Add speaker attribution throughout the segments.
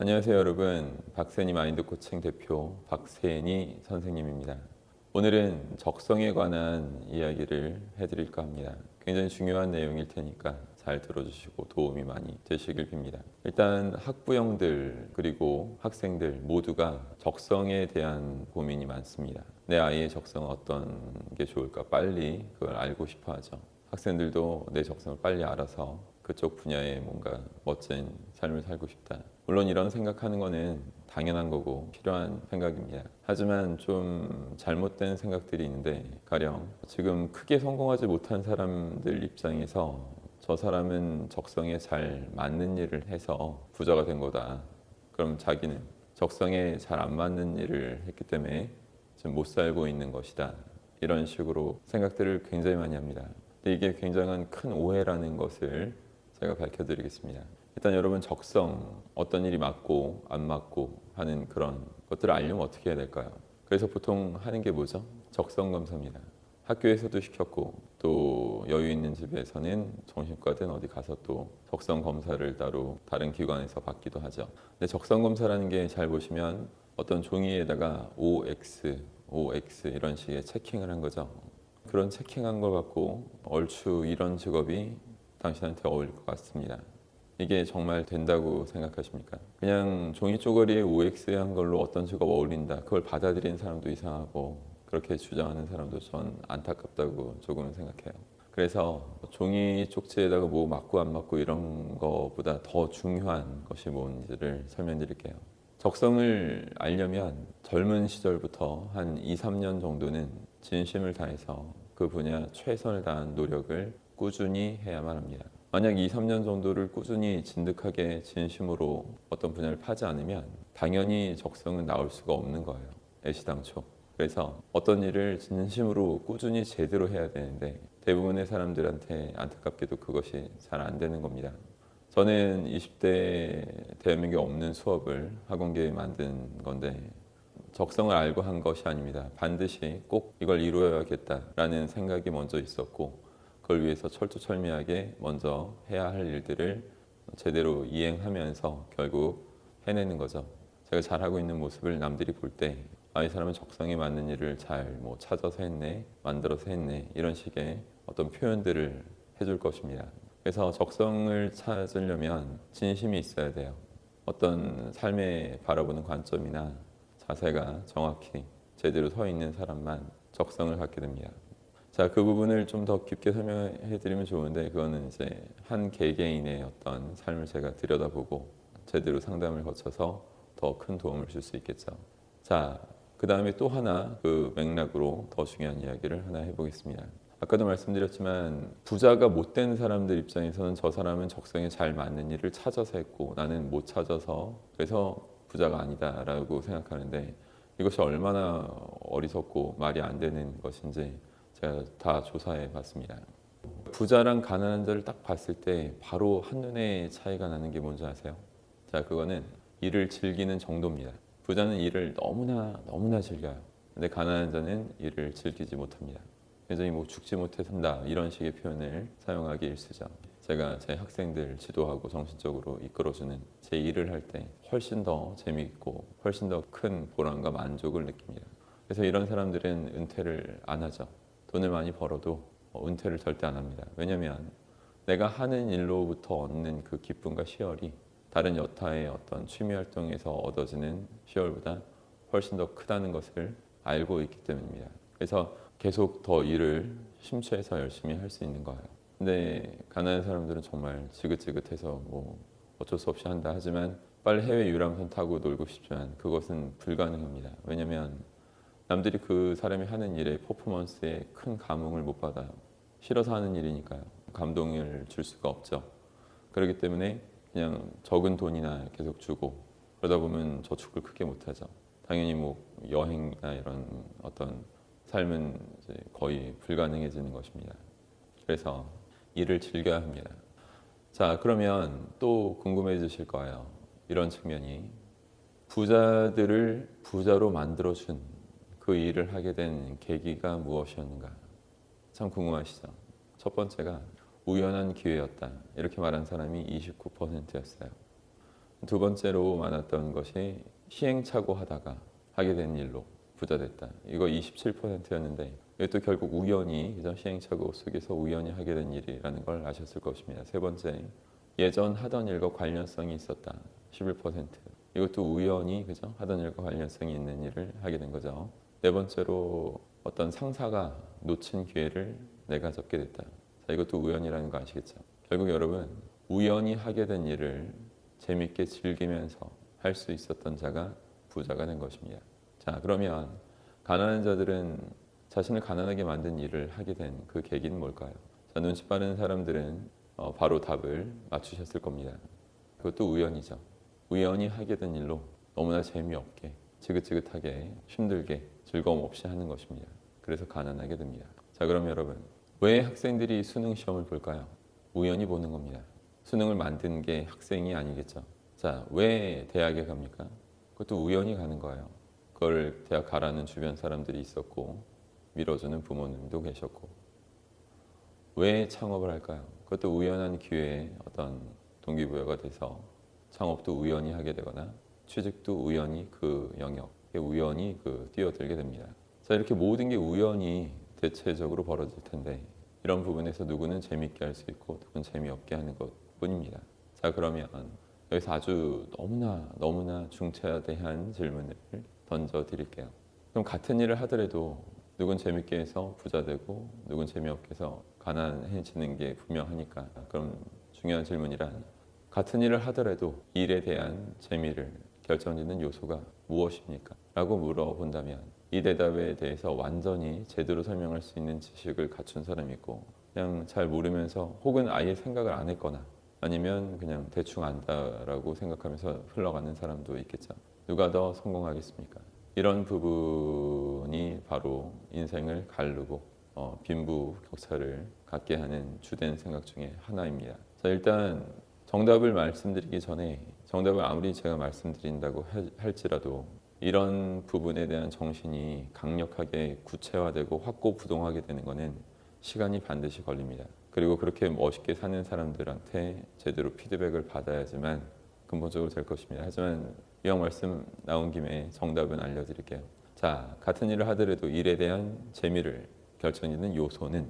Speaker 1: 안녕하세요 여러분. 박세니 마인드 코칭 대표 박세니 선생님입니다. 오늘은 적성에 관한 이야기를 해드릴까 합니다. 굉장히 중요한 내용일 테니까 잘 들어주시고 도움이 많이 되시길 빕니다. 일단 학부형들 그리고 학생들 모두가 적성에 대한 고민이 많습니다. 내 아이의 적성은 어떤 게 좋을까 빨리 그걸 알고 싶어 하죠. 학생들도 내 적성을 빨리 알아서 그쪽 분야에 뭔가 멋진 삶을 살고 싶다. 물론 이런 생각하는 거는 당연한 거고 필요한 생각입니다. 하지만 좀 잘못된 생각들이 있는데, 가령 지금 크게 성공하지 못한 사람들 입장에서 저 사람은 적성에 잘 맞는 일을 해서 부자가 된 거다. 그럼 자기는 적성에 잘 안 맞는 일을 했기 때문에 지금 못 살고 있는 것이다. 이런 식으로 생각들을 굉장히 많이 합니다. 근데 이게 굉장한 큰 오해라는 것을 제가 밝혀드리겠습니다. 일단 여러분, 적성, 어떤 일이 맞고 안 맞고 하는 그런 것들을 알려면 어떻게 해야 될까요? 그래서 보통 하는 게 뭐죠? 적성 검사입니다. 학교에서도 시켰고 또 여유 있는 집에서는 정신과든 어디 가서 또 적성 검사를 따로 다른 기관에서 받기도 하죠. 근데 적성 검사라는 게 잘 보시면 어떤 종이에다가 OX, OX 이런 식의 체킹을 한 거죠. 그런 체킹한 걸 갖고 얼추 이런 직업이 당신한테 어울릴 것 같습니다. 이게 정말 된다고 생각하십니까? 그냥 종이 쪼가리에 OX 한 걸로 어떤 직업 어울린다, 그걸 받아들이는 사람도 이상하고 그렇게 주장하는 사람도 전 안타깝다고 조금은 생각해요. 그래서 종이 쪽지에다가 뭐 맞고 안 맞고 이런 거보다 더 중요한 것이 뭔지를 설명드릴게요. 적성을 알려면 젊은 시절부터 한 2, 3년 정도는 진심을 다해서 그 분야 최선을 다한 노력을 꾸준히 해야만 합니다. 만약 2, 3년 정도를 꾸준히 진득하게 진심으로 어떤 분야를 파지 않으면 당연히 적성은 나올 수가 없는 거예요. 애시당초. 그래서 어떤 일을 진심으로 꾸준히 제대로 해야 되는데 대부분의 사람들한테 안타깝게도 그것이 잘 안 되는 겁니다. 저는 20대 대한민국에 없는 수업을 학원계에 만든 건데 적성을 알고 한 것이 아닙니다. 반드시 꼭 이걸 이루어야겠다라는 생각이 먼저 있었고 그걸 위해서 철두철미하게 먼저 해야 할 일들을 제대로 이행하면서 결국 해내는 거죠. 제가 잘하고 있는 모습을 남들이 볼 때 이 사람은 적성에 맞는 일을 잘 찾아서 했네, 만들어서 했네, 이런 식의 어떤 표현들을 해줄 것입니다. 그래서 적성을 찾으려면 진심이 있어야 돼요. 어떤 삶에 바라보는 관점이나 자세가 정확히 제대로 서 있는 사람만 적성을 갖게 됩니다. 자, 그 부분을 좀 더 깊게 설명해 드리면 좋은데 그거는 이제 한 개개인의 어떤 삶을 제가 들여다보고 제대로 상담을 거쳐서 더 큰 도움을 줄 수 있겠죠. 자, 그 다음에 또 하나 그 맥락으로 더 중요한 이야기를 하나 해보겠습니다. 아까도 말씀드렸지만 부자가 못 된 사람들 입장에서는 저 사람은 적성에 잘 맞는 일을 찾아서 했고 나는 못 찾아서 그래서 부자가 아니다라고 생각하는데, 이것이 얼마나 어리석고 말이 안 되는 것인지 제가 다 조사해 봤습니다. 부자랑 가난한 자를 딱 봤을 때 바로 한눈에 차이가 나는 게 뭔지 아세요? 자, 그거는 일을 즐기는 정도입니다. 부자는 일을 너무나 즐겨요. 근데 가난한 자는 일을 즐기지 못합니다. 굉장히 죽지 못해 산다 이런 식의 표현을 사용하기 일쑤죠. 제가 제 학생들 지도하고 정신적으로 이끌어주는 제 일을 할 때 훨씬 더 재미있고 훨씬 더 큰 보람과 만족을 느낍니다. 그래서 이런 사람들은 은퇴를 안 하죠. 돈을 많이 벌어도 은퇴를 절대 안 합니다. 왜냐하면 내가 하는 일로부터 얻는 그 기쁨과 희열이 다른 여타의 어떤 취미 활동에서 얻어지는 희열보다 훨씬 더 크다는 것을 알고 있기 때문입니다. 그래서 계속 더 일을 심취해서 열심히 할 수 있는 거예요. 근데 가난한 사람들은 정말 지긋지긋해서 어쩔 수 없이 한다 하지만 빨리 해외 유람선 타고 놀고 싶지만 그것은 불가능합니다. 왜냐하면 남들이 그 사람이 하는 일에 퍼포먼스에 큰 감흥을 못 받아요. 싫어서 하는 일이니까요. 감동을 줄 수가 없죠. 그렇기 때문에 그냥 적은 돈이나 계속 주고 그러다 보면 저축을 크게 못하죠. 당연히 여행이나 이런 어떤 삶은 이제 거의 불가능해지는 것입니다. 그래서 일을 즐겨야 합니다. 자, 그러면 또 궁금해지실 거예요. 이런 측면이 부자들을 부자로 만들어준 그 일을 하게 된 계기가 무엇이었는가? 참 궁금하시죠? 첫 번째가 우연한 기회였다. 이렇게 말한 사람이 29%였어요. 두 번째로 많았던 것이 시행착오 하다가 하게 된 일로 부자 됐다. 이거 27%였는데 이것도 결국 우연히 그죠? 시행착오 속에서 우연히 하게 된 일이라는 걸 아셨을 것입니다. 세 번째, 예전 하던 일과 관련성이 있었다. 11%. 이것도 우연히 그죠? 하던 일과 관련성이 있는 일을 하게 된 거죠. 네 번째로 어떤 상사가 놓친 기회를 내가 잡게 됐다. 자, 이것도 우연이라는 거 아시겠죠? 결국 여러분 우연히 하게 된 일을 재밌게 즐기면서 할 수 있었던 자가 부자가 된 것입니다. 자, 그러면 가난한 자들은 자신을 가난하게 만든 일을 하게 된 그 계기는 뭘까요? 자, 눈치 빠른 사람들은 바로 답을 맞추셨을 겁니다. 그것도 우연이죠. 우연히 하게 된 일로 너무나 재미없게, 지긋지긋하게, 힘들게, 즐거움 없이 하는 것입니다. 그래서 가난하게 됩니다. 자, 그럼 여러분, 왜 학생들이 수능 시험을 볼까요? 우연히 보는 겁니다. 수능을 만든 게 학생이 아니겠죠. 자, 왜 대학에 갑니까? 그것도 우연히 가는 거예요. 그걸 대학 가라는 주변 사람들이 있었고 밀어주는 부모님도 계셨고. 왜 창업을 할까요? 그것도 우연한 기회에 어떤 동기부여가 돼서 창업도 우연히 하게 되거나 취직도 우연히 그 영역에 우연히 뛰어들게 됩니다. 자, 이렇게 모든 게 우연히 대체적으로 벌어질 텐데 이런 부분에서 누구는 재밌게 할 수 있고 누구는 재미없게 하는 것뿐입니다. 자, 그러면 여기서 아주 너무나 중차대한 질문을 던져드릴게요. 그럼 같은 일을 하더라도 누군 재밌게 해서 부자 되고 누군 재미없게 해서 가난해지는 게 분명하니까 그럼 중요한 질문이란 같은 일을 하더라도 일에 대한 재미를 결정짓는 요소가 무엇입니까? 라고 물어본다면 이 대답에 대해서 완전히 제대로 설명할 수 있는 지식을 갖춘 사람이 있고 그냥 잘 모르면서 혹은 아예 생각을 안 했거나 아니면 그냥 대충 안다라고 생각하면서 흘러가는 사람도 있겠죠. 누가 더 성공하겠습니까? 이런 부분이 바로 인생을 가르고 빈부격차를 갖게 하는 주된 생각 중에 하나입니다. 자, 일단 정답을 말씀드리기 전에 정답을 아무리 제가 말씀드린다고 할지라도 이런 부분에 대한 정신이 강력하게 구체화되고 확고부동하게 되는 것은 시간이 반드시 걸립니다. 그리고 그렇게 멋있게 사는 사람들한테 제대로 피드백을 받아야지만 근본적으로 될 것입니다. 하지만 이왕 말씀 나온 김에 정답은 알려드릴게요. 자, 같은 일을 하더라도 일에 대한 재미를 결정짓는 요소는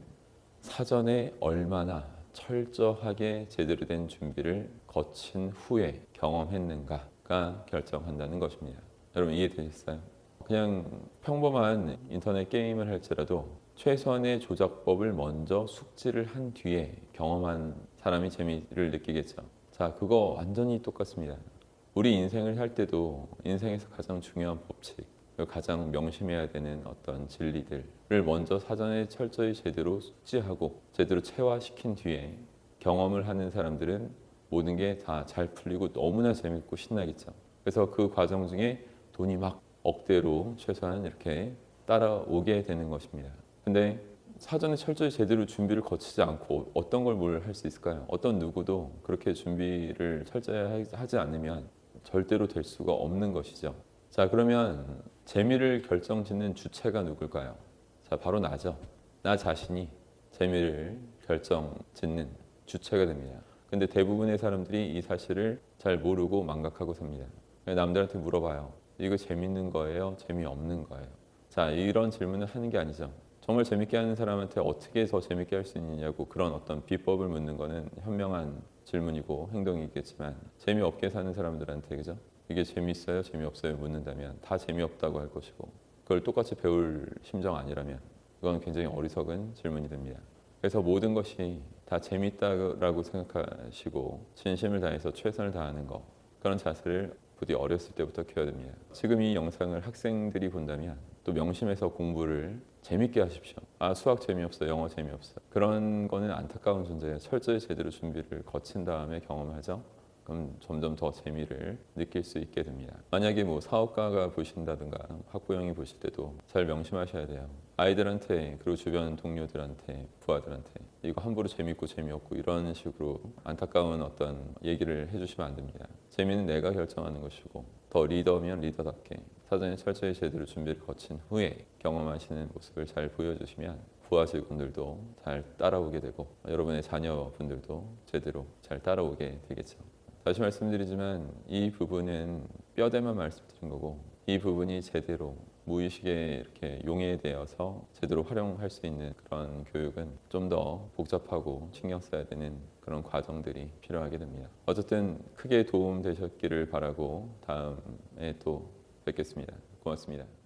Speaker 1: 사전에 얼마나 철저하게 제대로 된 준비를 거친 후에 경험했는가가 결정한다는 것입니다. 여러분 이해되셨어요? 그냥 평범한 인터넷 게임을 할지라도 최소한의 조작법을 먼저 숙지를 한 뒤에 경험한 사람이 재미를 느끼겠죠. 자, 그거 완전히 똑같습니다. 우리 인생을 살 때도 인생에서 가장 중요한 법칙, 가장 명심해야 되는 어떤 진리들을 먼저 사전에 철저히 제대로 숙지하고 제대로 체화시킨 뒤에 경험을 하는 사람들은 모든 게 다 잘 풀리고 너무나 재밌고 신나겠죠. 그래서 그 과정 중에 돈이 막 억대로 최소한 이렇게 따라오게 되는 것입니다. 근데 사전에 철저히 제대로 준비를 거치지 않고 어떤 걸 뭘 할 수 있을까요? 어떤 누구도 그렇게 준비를 철저히 하지 않으면 절대로 될 수가 없는 것이죠. 자, 그러면 재미를 결정짓는 주체가 누굴까요? 자, 바로 나죠. 나 자신이 재미를 결정짓는 주체가 됩니다. 근데 대부분의 사람들이 이 사실을 잘 모르고 망각하고 삽니다. 남들한테 물어봐요. 이거 재밌는 거예요? 재미없는 거예요? 자, 이런 질문을 하는 게 아니죠. 정말 재밌게 하는 사람한테 어떻게 더 재밌게 할 수 있느냐고 그런 어떤 비법을 묻는 거는 현명한 질문이고 행동이겠지만 재미없게 사는 사람들한테 그죠? 이게 재밌어요? 재미없어요? 묻는다면 다 재미없다고 할 것이고 그걸 똑같이 배울 심정 아니라면 그건 굉장히 어리석은 질문이 됩니다. 그래서 모든 것이 다 재밌다라고 생각하시고 진심을 다해서 최선을 다하는 것 그런 자세를 부디 어렸을 때부터 키워야 됩니다. 지금 이 영상을 학생들이 본다면 또 명심해서 공부를 재밌게 하십시오. 아, 수학 재미없어, 영어 재미없어. 그런 거는 안타까운 존재예요. 철저히 제대로 준비를 거친 다음에 경험하죠. 그럼 점점 더 재미를 느낄 수 있게 됩니다. 만약에 뭐 사업가가 보신다든가 학부형이 보실 때도 잘 명심하셔야 돼요. 아이들한테 그리고 주변 동료들한테 부하들한테 이거 함부로 재밌고 재미없고 이런 식으로 안타까운 어떤 얘기를 해주시면 안 됩니다. 재미는 내가 결정하는 것이고 더 리더면 리더답게 사전에 철저히 제대로 준비를 거친 후에 경험하시는 모습을 잘 보여주시면 부하 직원들도 잘 따라오게 되고 여러분의 자녀분들도 제대로 잘 따라오게 되겠죠. 다시 말씀드리지만 이 부분은 뼈대만 말씀드린 거고 이 부분이 제대로 무의식에 이렇게 용해되어서 제대로 활용할 수 있는 그런 교육은 좀 더 복잡하고 신경 써야 되는 그런 과정들이 필요하게 됩니다. 어쨌든 크게 도움 되셨기를 바라고 다음에 또 뵙겠습니다. 고맙습니다.